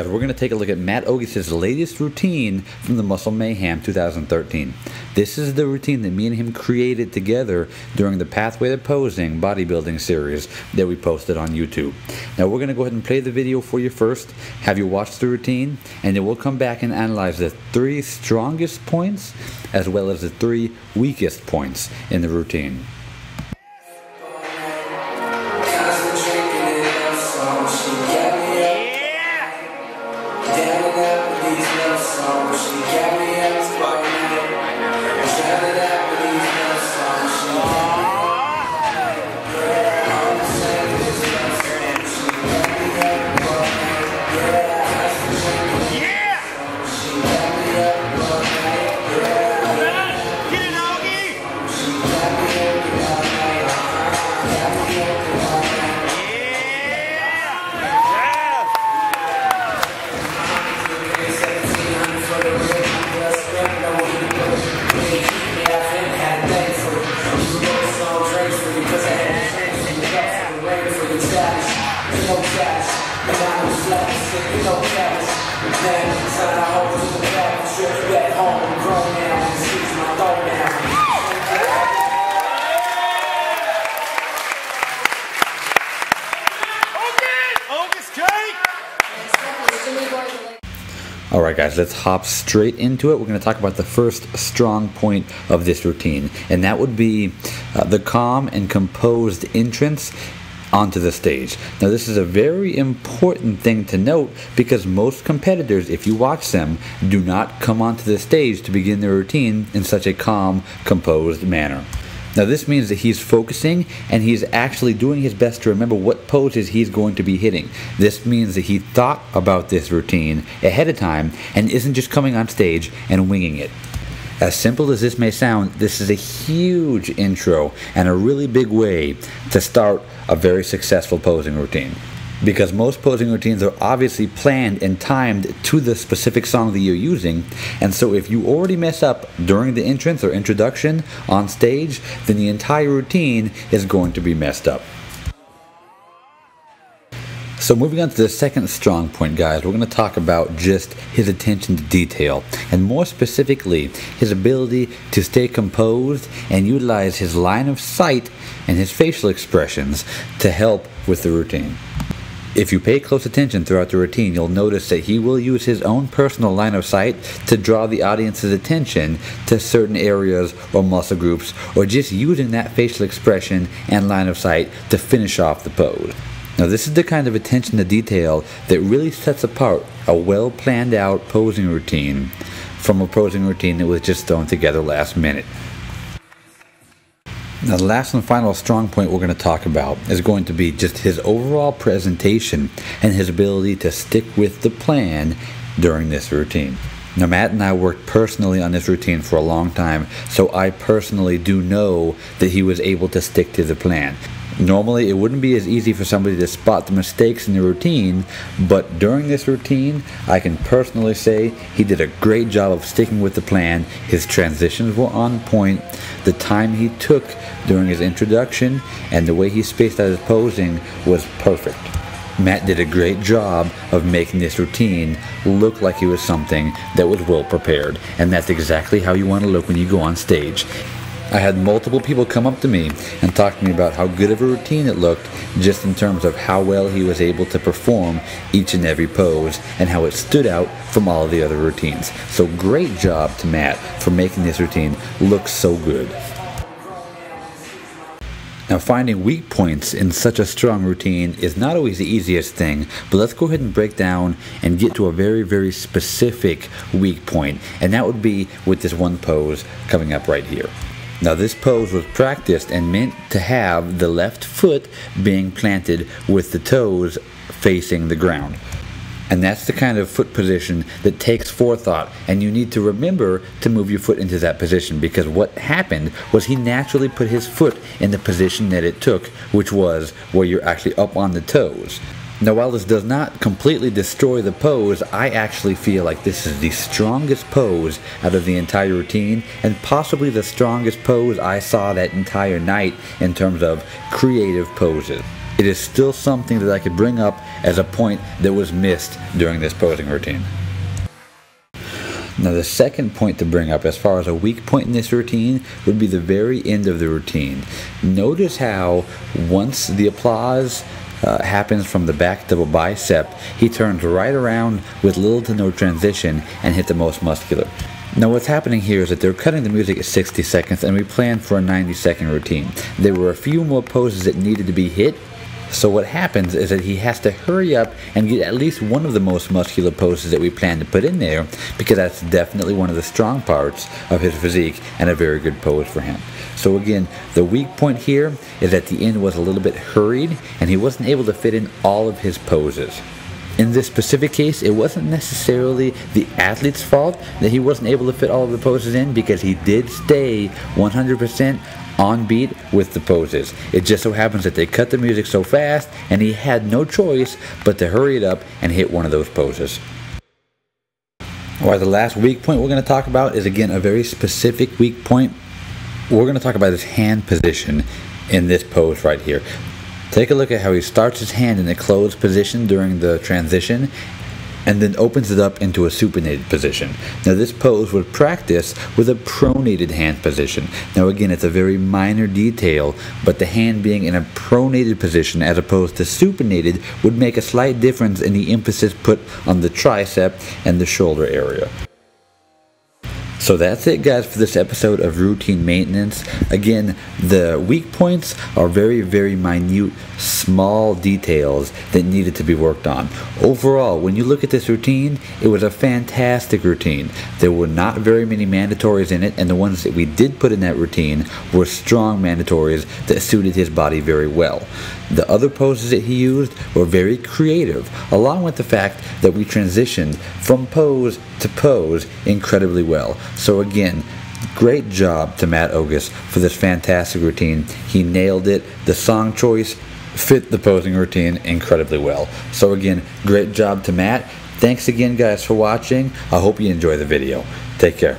guys, we're going to take a look at Matt Ogus' latest routine from the Muscle Mayhem 2013. This is the routine that me and him created together during the Pathway to Posing bodybuilding series that we posted on YouTube. Now we're going to go ahead and play the video for you first, have you watch the routine, and then we'll come back and analyze the 3 strongest points as well as the 3 weakest points in the routine. Alright guys, let's hop straight into it. We're going to talk about the first strong point of this routine, and that would be the calm and composed entrance onto the stage. Now this is a very important thing to note because most competitors, if you watch them, do not come onto the stage to begin their routine in such a calm, composed manner. Now this means that he's focusing and he's actually doing his best to remember what poses he's going to be hitting. This means that he thought about this routine ahead of time and isn't just coming on stage and winging it. As simple as this may sound, this is a huge intro and a really big way to start a very successful posing routine. Because most posing routines are obviously planned and timed to the specific song that you're using, and so if you already mess up during the entrance or introduction on stage, then the entire routine is going to be messed up. So moving on to the second strong point, guys, we're going to talk about just his attention to detail, and more specifically, his ability to stay composed and utilize his line of sight and his facial expressions to help with the routine. If you pay close attention throughout the routine, you'll notice that he will use his own personal line of sight to draw the audience's attention to certain areas or muscle groups, or just using that facial expression and line of sight to finish off the pose. Now this is the kind of attention to detail that really sets apart a well planned out posing routine from a posing routine that was just thrown together last minute. Now the last and final strong point we're going to talk about is going to be just his overall presentation and his ability to stick with the plan during this routine. Now Matt and I worked personally on this routine for a long time, so I personally do know that he was able to stick to the plan. Normally it wouldn't be as easy for somebody to spot the mistakes in the routine, but during this routine I can personally say he did a great job of sticking with the plan. His transitions were on point, the time he took during his introduction and the way he spaced out his posing was perfect. Matt did a great job of making this routine look like it was something that was well prepared, and that's exactly how you want to look when you go on stage. I had multiple people come up to me and talk to me about how good of a routine it looked, just in terms of how well he was able to perform each and every pose and how it stood out from all of the other routines. So great job to Matt for making this routine look so good. Now finding weak points in such a strong routine is not always the easiest thing, but let's go ahead and break down and get to a very, very specific weak point, and that would be with this one pose coming up right here. Now this pose was practiced and meant to have the left foot being planted with the toes facing the ground. And that's the kind of foot position that takes forethought, and you need to remember to move your foot into that position, because what happened was he naturally put his foot in the position that it took, which was where you're actually up on the toes. Now while this does not completely destroy the pose, I actually feel like this is the strongest pose out of the entire routine, and possibly the strongest pose I saw that entire night in terms of creative poses. it is still something that I could bring up as a point that was missed during this posing routine. Now the second point to bring up as far as a weak point in this routine would be the very end of the routine. Notice how once the applause happens from the back double bicep, he turns right around with little to no transition and hit the most muscular. Now what's happening here is that they're cutting the music at 60 seconds and we planned for a 90-second routine. There were a few more poses that needed to be hit, so what happens is that he has to hurry up and get at least one of the most muscular poses that we plan to put in there, because that's definitely one of the strong parts of his physique and a very good pose for him. So again, the weak point here is that the end was a little bit hurried and he wasn't able to fit in all of his poses. In this specific case, it wasn't necessarily the athlete's fault that he wasn't able to fit all of the poses in, because he did stay 100% on beat with the poses. It just so happens that they cut the music so fast and he had no choice but to hurry it up and hit one of those poses. Alright, the last weak point we're going to talk about is again a very specific weak point. We're going to talk about his hand position in this pose right here. Take a look at how he starts his hand in a closed position during the transition and then opens it up into a supinated position. Now this pose would practice with a pronated hand position. Now again, it's a very minor detail, but the hand being in a pronated position as opposed to supinated would make a slight difference in the emphasis put on the tricep and the shoulder area. So that's it, guys, for this episode of routine maintenance. Again, the weak points are very, very minute, small details that needed to be worked on. Overall, when you look at this routine, it was a fantastic routine. There were not very many mandatories in it, and the ones that we did put in that routine were strong mandatories that suited his body very well. The other poses that he used were very creative, along with the fact that we transitioned from pose to pose incredibly well. So again, great job to Matt Ogus for this fantastic routine. He nailed it. The song choice fit the posing routine incredibly well. So again, great job to Matt. Thanks again, guys, for watching. I hope you enjoy the video. Take care.